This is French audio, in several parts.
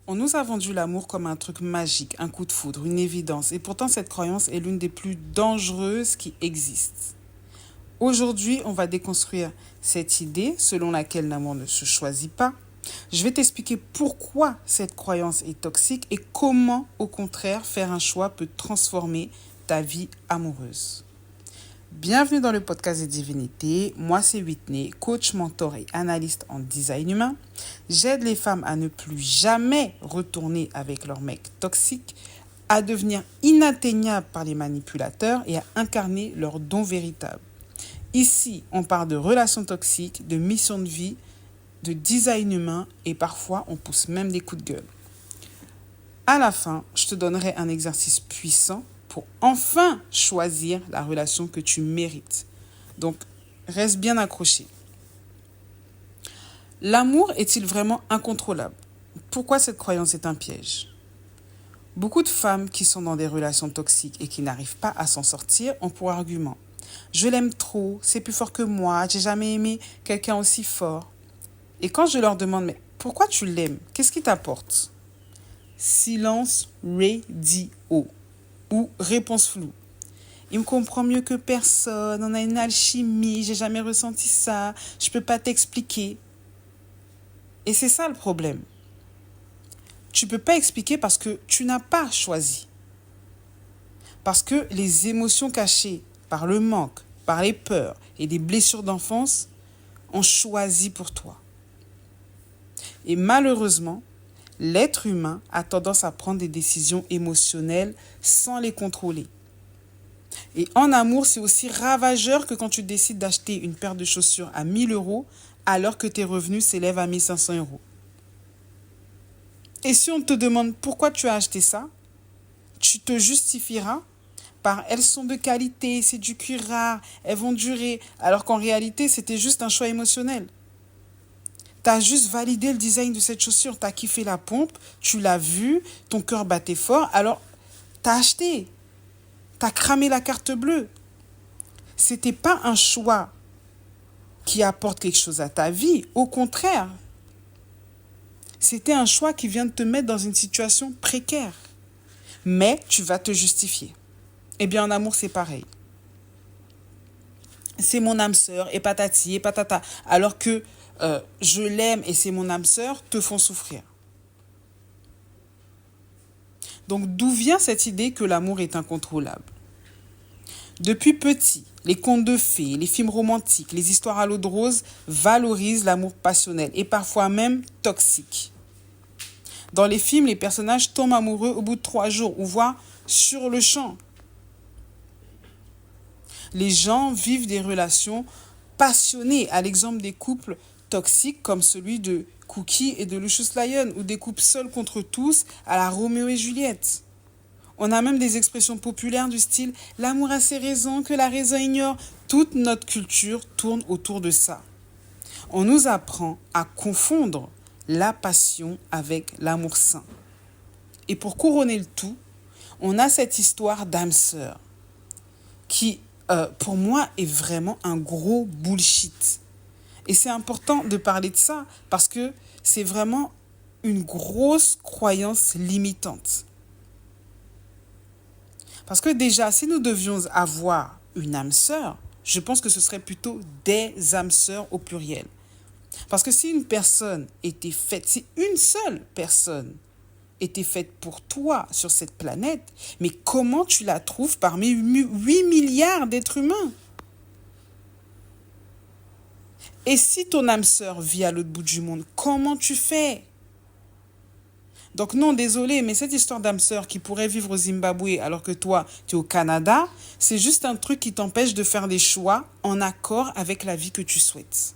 On nous a vendu l'amour comme un truc magique, un coup de foudre, une évidence. Et pourtant, cette croyance est l'une des plus dangereuses qui existent. Aujourd'hui, on va déconstruire cette idée selon laquelle l'amour ne se choisit pas. Je vais t'expliquer pourquoi cette croyance est toxique et comment, au contraire, faire un choix peut transformer ta vie amoureuse. Bienvenue dans le podcast des divinités. Moi, c'est Whitney, coach, mentor et analyste en design humain. J'aide les femmes à ne plus jamais retourner avec leur mec toxique, à devenir inatteignables par les manipulateurs et à incarner leur don véritable. Ici, on parle de relations toxiques, de mission de vie, de design humain et parfois on pousse même des coups de gueule. À la fin, je te donnerai un exercice puissant pour enfin choisir la relation que tu mérites. Donc, reste bien accroché. L'amour est-il vraiment incontrôlable? Pourquoi cette croyance est un piège? Beaucoup de femmes qui sont dans des relations toxiques et qui n'arrivent pas à s'en sortir ont pour argument: je l'aime trop, c'est plus fort que moi, j'ai jamais aimé quelqu'un aussi fort. Et quand je leur demande: mais pourquoi tu l'aimes? Qu'est-ce qui t'apporte? Silence radio ou réponse floue. Il me comprend mieux que personne, on a une alchimie, j'ai jamais ressenti ça, je peux pas t'expliquer. Et c'est ça le problème. Tu peux pas expliquer parce que tu n'as pas choisi. Parce que les émotions cachées par le manque, par les peurs et des blessures d'enfance ont choisi pour toi. Et malheureusement, l'être humain a tendance à prendre des décisions émotionnelles sans les contrôler. Et en amour, c'est aussi ravageur que quand tu décides d'acheter une paire de chaussures à 1 000 € alors que tes revenus s'élèvent à 1 500 €. Et si on te demande pourquoi tu as acheté ça, tu te justifieras par: elles sont de qualité, c'est du cuir rare, elles vont durer, alors qu'en réalité, c'était juste un choix émotionnel. Tu as juste validé le design de cette chaussure, tu as kiffé la pompe, tu l'as vue, ton cœur battait fort, alors tu as acheté. Tu as cramé la carte bleue. C'était pas un choix qui apporte quelque chose à ta vie, au contraire. C'était un choix qui vient de te mettre dans une situation précaire. Mais tu vas te justifier. Eh bien, en amour, c'est pareil. C'est mon âme sœur, et patati, et patata. Alors que je l'aime et c'est mon âme sœur, te font souffrir. Donc, d'où vient cette idée que l'amour est incontrôlable? Depuis petit, les contes de fées, les films romantiques, les histoires à l'eau de rose valorisent l'amour passionnel et parfois même toxique. Dans les films, les personnages tombent amoureux au bout de 3 jours ou voire sur le champ. Les gens vivent des relations passionnées, à l'exemple des couples toxiques comme celui de Cookie et de Lucius Lyon, ou des couples seuls contre tous à la Roméo et Juliette. On a même des expressions populaires du style « l'amour a ses raisons que la raison ignore ». Toute notre culture tourne autour de ça. On nous apprend à confondre la passion avec l'amour sain. Et pour couronner le tout, on a cette histoire d'âme sœur qui, pour moi, est vraiment un gros bullshit. Et c'est important de parler de ça parce que c'est vraiment une grosse croyance limitante. Parce que déjà, si nous devions avoir une âme sœur, je pense que ce serait plutôt des âmes sœurs au pluriel. Parce que si une personne était faite, si une seule personne était faite pour toi sur cette planète, mais comment tu la trouves parmi 8 milliards d'êtres humains? Et si ton âme sœur vit à l'autre bout du monde, comment tu fais? Donc non, désolé, mais cette histoire d'âme sœur qui pourrait vivre au Zimbabwe alors que toi, tu es au Canada, c'est juste un truc qui t'empêche de faire des choix en accord avec la vie que tu souhaites.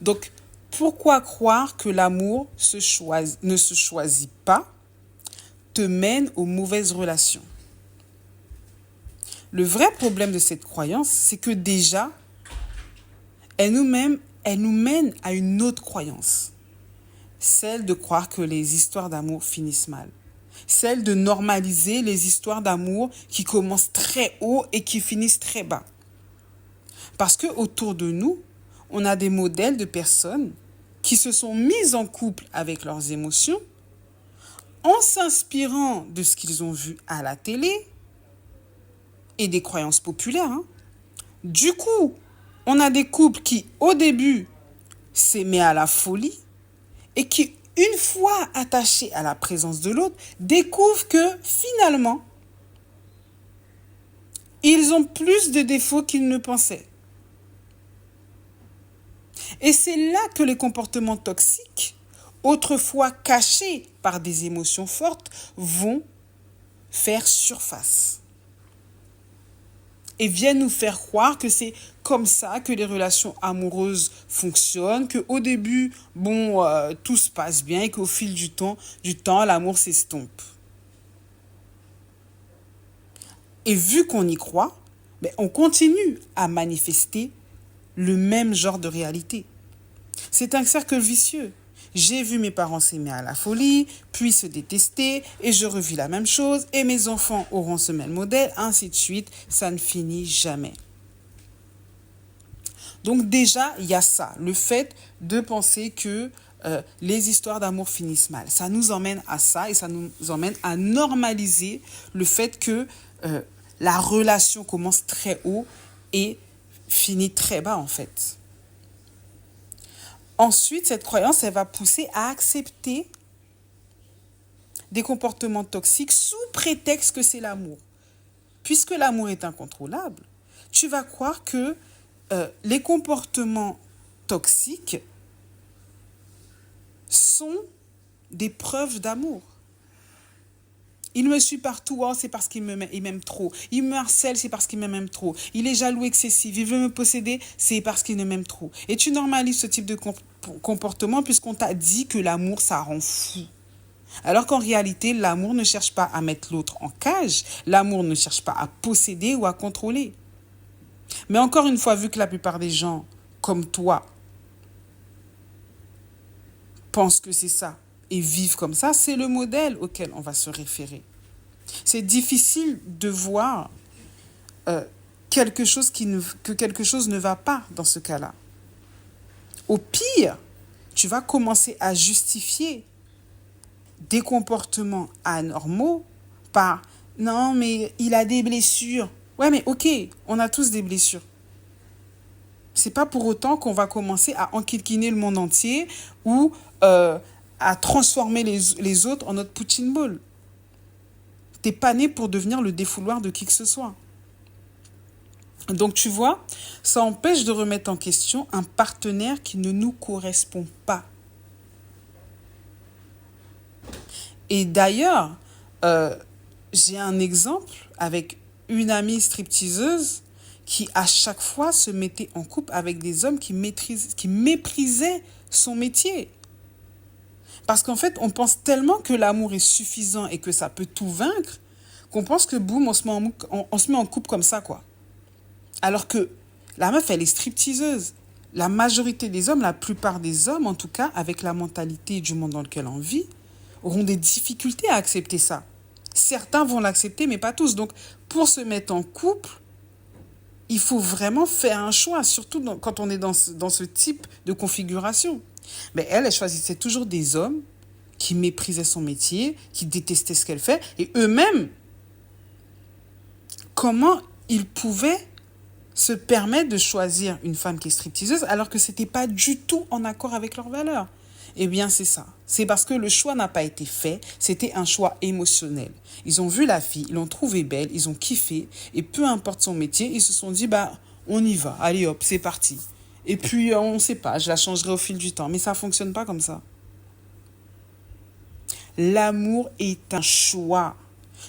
Donc, pourquoi croire que l'amour ne se choisit pas, te mène aux mauvaises relations? Le vrai problème de cette croyance, c'est que déjà, elle nous mène à une autre croyance. Celle de croire que les histoires d'amour finissent mal. Celle de normaliser les histoires d'amour qui commencent très haut et qui finissent très bas. Parce que autour de nous, on a des modèles de personnes qui se sont mis en couple avec leurs émotions en s'inspirant de ce qu'ils ont vu à la télé et des croyances populaires. Du coup, on a des couples qui, au début, s'aimaient à la folie et qui, une fois attachés à la présence de l'autre, découvrent que finalement, ils ont plus de défauts qu'ils ne pensaient. Et c'est là que les comportements toxiques, autrefois cachés par des émotions fortes, vont faire surface. Et viennent nous faire croire que c'est comme ça que les relations amoureuses fonctionnent, qu'au début, tout se passe bien et qu'au fil du temps, l'amour s'estompe. Et vu qu'on y croit, on continue à manifester le même genre de réalité. C'est un cercle vicieux. J'ai vu mes parents s'aimer à la folie, puis se détester, et je revis la même chose, et mes enfants auront ce même modèle, ainsi de suite, ça ne finit jamais. Donc déjà, il y a ça, le fait de penser que les histoires d'amour finissent mal. Ça nous emmène à ça, et ça nous emmène à normaliser le fait que la relation commence très haut et finit très bas en fait. Ensuite, cette croyance, elle va pousser à accepter des comportements toxiques sous prétexte que c'est l'amour. Puisque l'amour est incontrôlable, tu vas croire que les comportements toxiques sont des preuves d'amour. Il me suit partout, c'est parce qu'il m'aime trop. Il me harcèle, c'est parce qu'il m'aime trop. Il est jaloux excessif, il veut me posséder, c'est parce qu'il m'aime trop. Et tu normalises ce type de comportement puisqu'on t'a dit que l'amour, ça rend fou. Alors qu'en réalité, l'amour ne cherche pas à mettre l'autre en cage. L'amour ne cherche pas à posséder ou à contrôler. Mais encore une fois, vu que la plupart des gens, comme toi, pensent que c'est ça et vivent comme ça, c'est le modèle auquel on va se référer. C'est difficile de voir que quelque chose ne va pas dans ce cas-là. Au pire, tu vas commencer à justifier des comportements anormaux par « non, mais il a des blessures ». Ouais, mais ok, on a tous des blessures. C'est pas pour autant qu'on va commencer à enquiquiner le monde entier ou à transformer les autres en notre punching ball. T'es pas né pour devenir le défouloir de qui que ce soit. Donc tu vois, ça empêche de remettre en question un partenaire qui ne nous correspond pas. Et d'ailleurs, j'ai un exemple avec une amie stripteaseuse qui à chaque fois se mettait en couple avec des hommes qui méprisaient son métier. Parce qu'en fait, on pense tellement que l'amour est suffisant et que ça peut tout vaincre qu'on pense que boum, on se met en couple comme ça, quoi. Alors que la meuf, elle est stripteaseuse. La majorité des hommes, la plupart des hommes, en tout cas, avec la mentalité du monde dans lequel on vit, auront des difficultés à accepter ça. Certains vont l'accepter, mais pas tous. Donc, pour se mettre en couple, il faut vraiment faire un choix, surtout quand on est dans ce type de configuration. Mais elle choisissait toujours des hommes qui méprisaient son métier, qui détestaient ce qu'elle fait. Et eux-mêmes, comment ils pouvaient se permettre de choisir une femme qui est stripteaseuse alors que ce n'était pas du tout en accord avec leurs valeurs? Eh bien, c'est ça. C'est parce que le choix n'a pas été fait. C'était un choix émotionnel. Ils ont vu la fille, ils l'ont trouvée belle, ils ont kiffé. Et peu importe son métier, ils se sont dit, on y va. Allez hop, c'est parti. Et puis, on ne sait pas, je la changerai au fil du temps. Mais ça ne fonctionne pas comme ça. L'amour est un choix.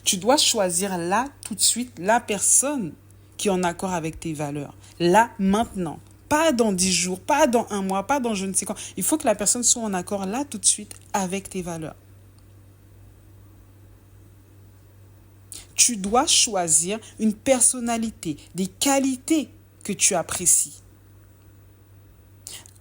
Tu dois choisir là, tout de suite, la personne qui est en accord avec tes valeurs. Là, maintenant. Pas dans 10 jours, pas dans 1 mois, pas dans je ne sais quand. Il faut que la personne soit en accord là tout de suite avec tes valeurs. Tu dois choisir une personnalité, des qualités que tu apprécies.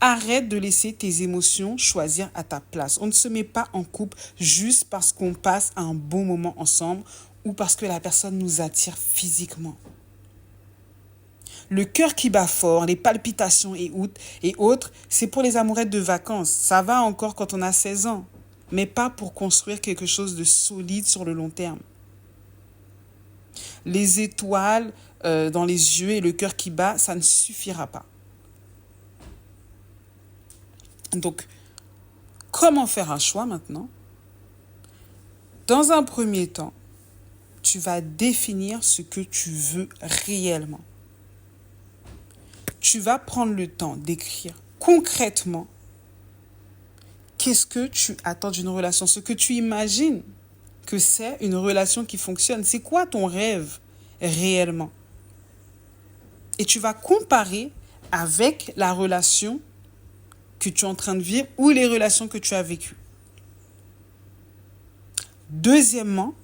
Arrête de laisser tes émotions choisir à ta place. On ne se met pas en couple juste parce qu'on passe un bon moment ensemble ou parce que la personne nous attire physiquement. Le cœur qui bat fort, les palpitations et autres, c'est pour les amourettes de vacances. Ça va encore quand on a 16 ans, mais pas pour construire quelque chose de solide sur le long terme. Les étoiles dans les yeux et le cœur qui bat, ça ne suffira pas. Donc, comment faire un choix maintenant? Dans un premier temps, tu vas définir ce que tu veux réellement. Tu vas prendre le temps d'écrire concrètement qu'est-ce que tu attends d'une relation, ce que tu imagines que c'est une relation qui fonctionne. C'est quoi ton rêve réellement? Et tu vas comparer avec la relation que tu es en train de vivre ou les relations que tu as vécues. Deuxièmement,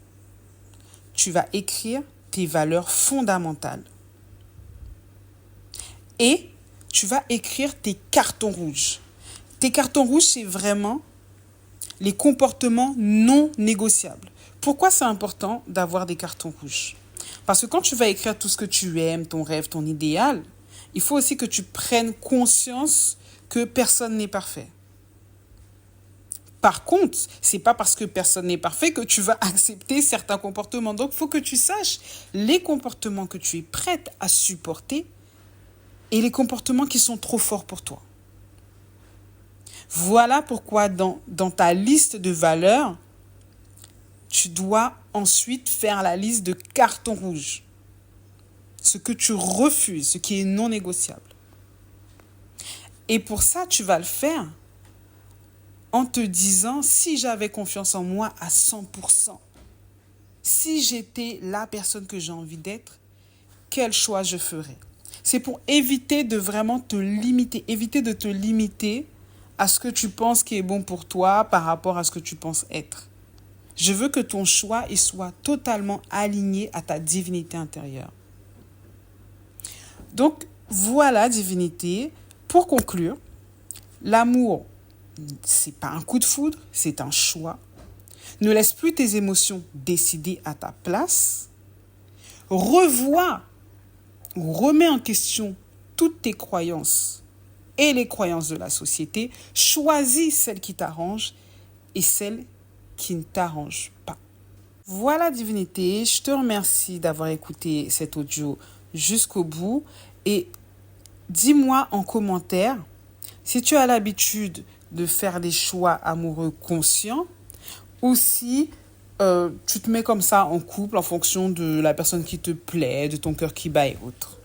tu vas écrire tes valeurs fondamentales. Et tu vas écrire tes cartons rouges. Tes cartons rouges, c'est vraiment les comportements non négociables. Pourquoi c'est important d'avoir des cartons rouges? Parce que quand tu vas écrire tout ce que tu aimes, ton rêve, ton idéal, il faut aussi que tu prennes conscience que personne n'est parfait. Par contre, c'est pas parce que personne n'est parfait que tu vas accepter certains comportements. Donc, il faut que tu saches les comportements que tu es prête à supporter et les comportements qui sont trop forts pour toi. Voilà pourquoi dans ta liste de valeurs, tu dois ensuite faire la liste de cartons rouges. Ce que tu refuses, ce qui est non négociable. Et pour ça, tu vas le faire en te disant, si j'avais confiance en moi à 100%, si j'étais la personne que j'ai envie d'être, quel choix je ferais? C'est pour éviter de vraiment te limiter, éviter de te limiter à ce que tu penses qui est bon pour toi par rapport à ce que tu penses être. Je veux que ton choix il soit totalement aligné à ta divinité intérieure. Donc, voilà, divinité. Pour conclure, l'amour, c'est pas un coup de foudre, c'est un choix. Ne laisse plus tes émotions décider à ta place. Revois ou remets en question toutes tes croyances et les croyances de la société. Choisis celle qui t'arrange et celle qui ne t'arrange pas. Voilà, divinité, je te remercie d'avoir écouté cet audio jusqu'au bout et dis-moi en commentaire si tu as l'habitude de faire des choix amoureux conscients ou si tu te mets comme ça en couple en fonction de la personne qui te plaît, de ton cœur qui bat et autres.